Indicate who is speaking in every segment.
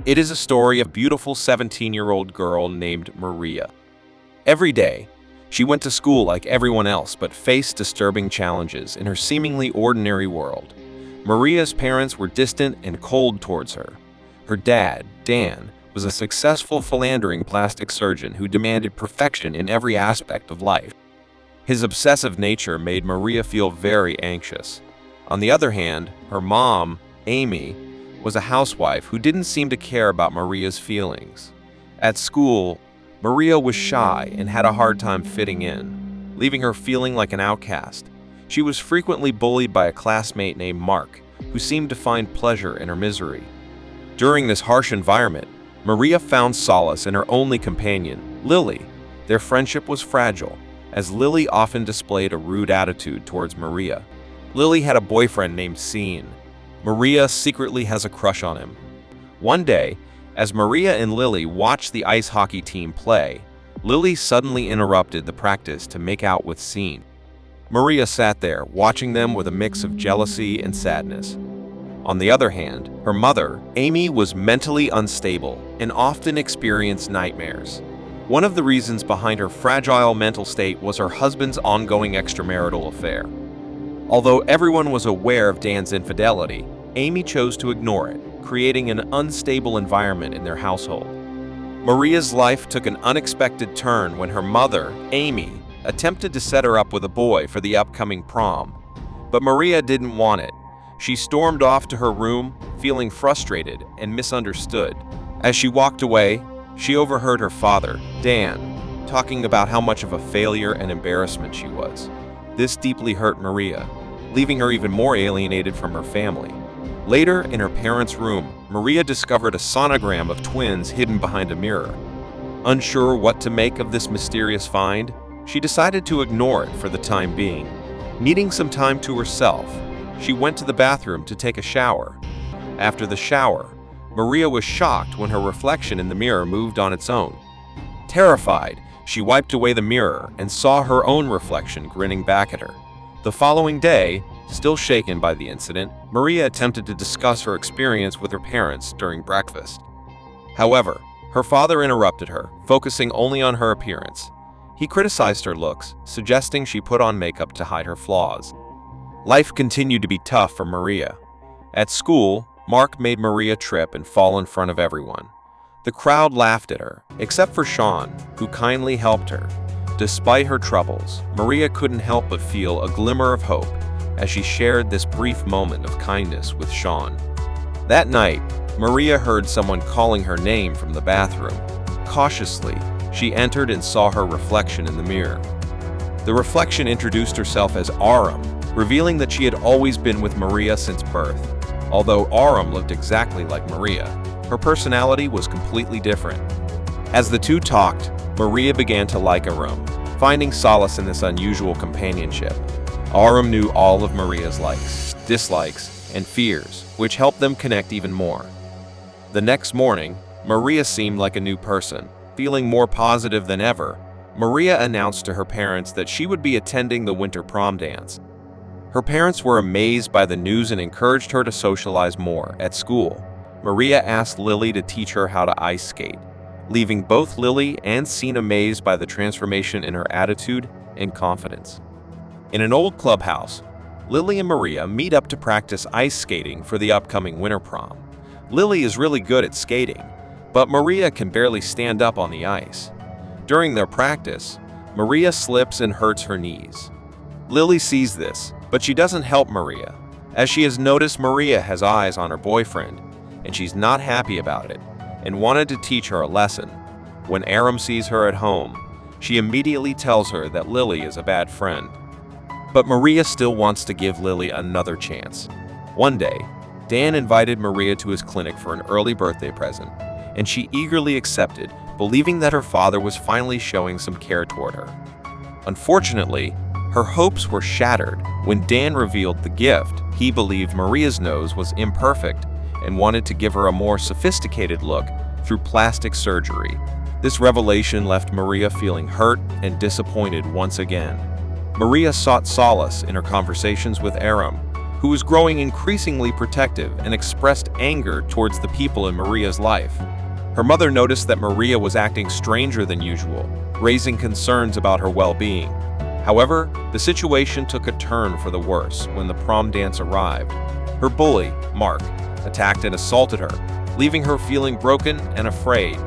Speaker 1: It is a story of a beautiful 17-year-old girl named Maria. Every day, she went to school like everyone else but faced disturbing challenges in her seemingly ordinary world. Maria's parents were distant and cold towards her. Her dad, Dan, was a successful philandering plastic surgeon who demanded perfection in every aspect of life. His obsessive nature made Maria feel very anxious. On the other hand, her mom, Amy, was a housewife who didn't seem to care about Maria's feelings. At school, Maria was shy and had a hard time fitting in, leaving her feeling like an outcast. She was frequently bullied by a classmate named Mark, who seemed to find pleasure in her misery. During this harsh environment, Maria found solace in her only companion, Lily. Their friendship was fragile, as Lily often displayed a rude attitude towards Maria. Lily had a boyfriend named Sean. Maria secretly has a crush on him. One day, as Maria and Lily watched the ice hockey team play, Lily suddenly interrupted the practice to make out with Sean. Maria sat there, watching them with a mix of jealousy and sadness. On the other hand, her mother, Amy, was mentally unstable and often experienced nightmares. One of the reasons behind her fragile mental state was her husband's ongoing extramarital affair. Although everyone was aware of Dan's infidelity, Amy chose to ignore it, creating an unstable environment in their household. Maria's life took an unexpected turn when her mother, Amy, attempted to set her up with a boy for the upcoming prom. But Maria didn't want it. She stormed off to her room, feeling frustrated and misunderstood. As she walked away, she overheard her father, Dan, talking about how much of a failure and embarrassment she was. This deeply hurt Maria, leaving her even more alienated from her family. Later, in her parents' room, Maria discovered a sonogram of twins hidden behind a mirror. Unsure what to make of this mysterious find, she decided to ignore it for the time being. Needing some time to herself, she went to the bathroom to take a shower. After the shower, Maria was shocked when her reflection in the mirror moved on its own. Terrified, she wiped away the mirror and saw her own reflection grinning back at her. The following day, still shaken by the incident, Maria attempted to discuss her experience with her parents during breakfast. However, her father interrupted her, focusing only on her appearance. He criticized her looks, suggesting she put on makeup to hide her flaws. Life continued to be tough for Maria. At school, Mark made Maria trip and fall in front of everyone. The crowd laughed at her, except for Sean, who kindly helped her. Despite her troubles, Maria couldn't help but feel a glimmer of hope as she shared this brief moment of kindness with Sean. That night, Maria heard someone calling her name from the bathroom. Cautiously, she entered and saw her reflection in the mirror. The reflection introduced herself as Aram, revealing that she had always been with Maria since birth. Although Aram looked exactly like Maria, her personality was completely different. As the two talked, Maria began to like Aram, finding solace in this unusual companionship. Aram knew all of Maria's likes, dislikes, and fears, which helped them connect even more. The next morning, Maria seemed like a new person. Feeling more positive than ever, Maria announced to her parents that she would be attending the winter prom dance. Her parents were amazed by the news and encouraged her to socialize more. At school, Maria asked Lily to teach her how to ice skate, leaving both Lily and Sean amazed by the transformation in her attitude and confidence. In an old clubhouse, Lily and Maria meet up to practice ice skating for the upcoming winter prom. Lily is really good at skating, but Maria can barely stand up on the ice. During their practice, Maria slips and hurts her knees. Lily sees this, but she doesn't help Maria, as she has noticed Maria has eyes on her boyfriend, and she's not happy about it, and wanted to teach her a lesson. When Aram sees her at home, she immediately tells her that Lily is a bad friend. But Maria still wants to give Lily another chance. One day, Dan invited Maria to his clinic for an early birthday present, and she eagerly accepted, believing that her father was finally showing some care toward her. Unfortunately, her hopes were shattered when Dan revealed the gift. He believed Maria's nose was imperfect and wanted to give her a more sophisticated look through plastic surgery. This revelation left Maria feeling hurt and disappointed once again. Maria sought solace in her conversations with Aram, who was growing increasingly protective and expressed anger towards the people in Maria's life. Her mother noticed that Maria was acting stranger than usual, raising concerns about her well-being. However, the situation took a turn for the worse when the prom dance arrived. Her bully, Mark, attacked and assaulted her, leaving her feeling broken and afraid.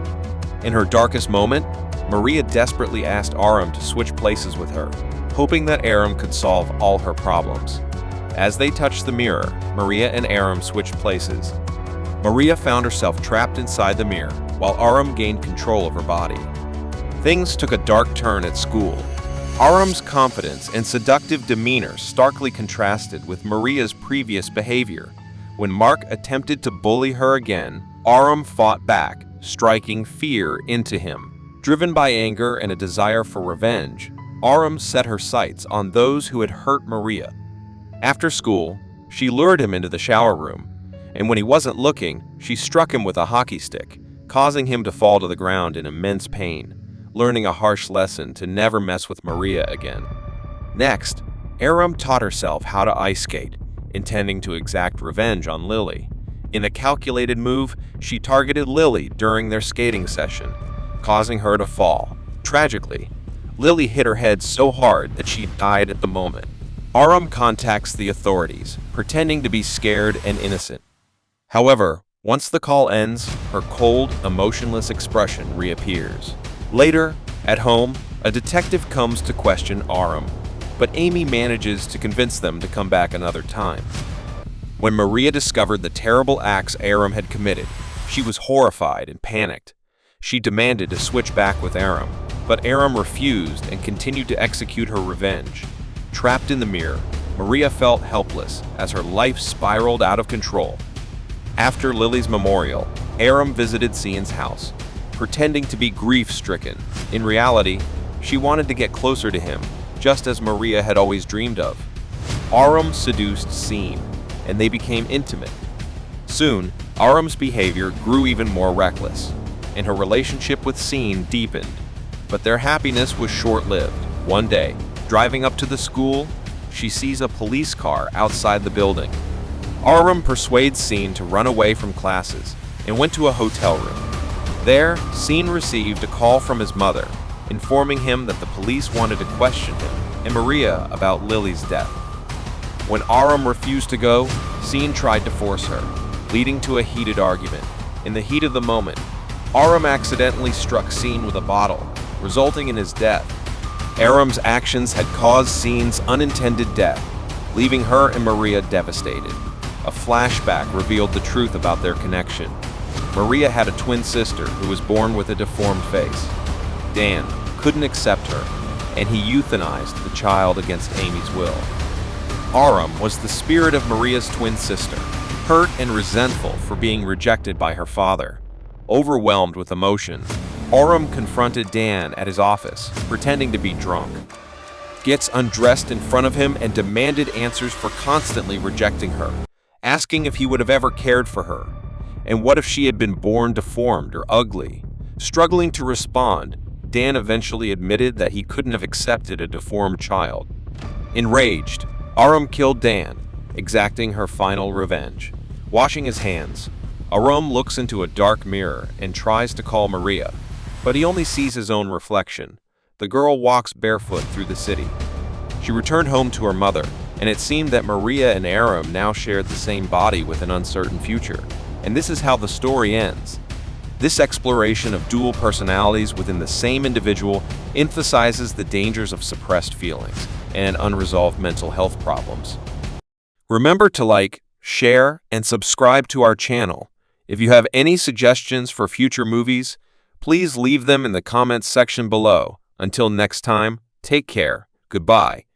Speaker 1: In her darkest moment, Maria desperately asked Aram to switch places with her, hoping that Aram could solve all her problems. As they touched the mirror, Maria and Aram switched places. Maria found herself trapped inside the mirror, while Aram gained control of her body. Things took a dark turn at school. Aram's confidence and seductive demeanor starkly contrasted with Maria's previous behavior. When Mark attempted to bully her again, Aram fought back, striking fear into him. Driven by anger and a desire for revenge, Aram set her sights on those who had hurt Maria. After school, she lured him into the shower room, and when he wasn't looking, she struck him with a hockey stick, causing him to fall to the ground in immense pain, learning a harsh lesson to never mess with Maria again. Next, Aram taught herself how to ice skate, intending to exact revenge on Lily. In a calculated move, she targeted Lily during their skating session, causing her to fall. Tragically, Lily hit her head so hard that she died at the moment. Aram contacts the authorities, pretending to be scared and innocent. However, once the call ends, her cold, emotionless expression reappears. Later, at home, a detective comes to question Aram, but Amy manages to convince them to come back another time. When Maria discovered the terrible acts Aram had committed, she was horrified and panicked. She demanded to switch back with Aram, but Aram refused and continued to execute her revenge. Trapped in the mirror, Maria felt helpless as her life spiraled out of control. After Lily's memorial, Aram visited Cian's house, pretending to be grief-stricken. In reality, she wanted to get closer to him, just as Maria had always dreamed of. Aram seduced Cian, and they became intimate. Soon, Aram's behavior grew even more reckless, and her relationship with Cian deepened. But their happiness was short-lived. One day, driving up to the school, she sees a police car outside the building. Aram persuades Cian to run away from classes and went to a hotel room. There, Cian received a call from his mother, informing him that the police wanted to question him and Maria about Lily's death. When Aram refused to go, Cian tried to force her, leading to a heated argument. In the heat of the moment, Aram accidentally struck Cian with a bottle, resulting in his death. Aram's actions had caused Cian's unintended death, leaving her and Maria devastated. A flashback revealed the truth about their connection. Maria had a twin sister who was born with a deformed face. Dan couldn't accept her, and he euthanized the child against Amy's will. Aram was the spirit of Maria's twin sister, hurt and resentful for being rejected by her father. Overwhelmed with emotion, Aram confronted Dan at his office, pretending to be drunk. Gets undressed in front of him and demanded answers for constantly rejecting her, asking if he would have ever cared for her, and what if she had been born deformed or ugly. Struggling to respond, Dan eventually admitted that he couldn't have accepted a deformed child. Enraged, Aram killed Dan, exacting her final revenge. Washing his hands, Aram looks into a dark mirror and tries to call Maria, but he only sees his own reflection. The girl walks barefoot through the city. She returned home to her mother, and it seemed that Maria and Aram now shared the same body with an uncertain future. And this is how the story ends. This exploration of dual personalities within the same individual emphasizes the dangers of suppressed feelings and unresolved mental health problems. Remember to like, share, and subscribe to our channel. If you have any suggestions for future movies, please leave them in the comments section below. Until next time, take care. Goodbye.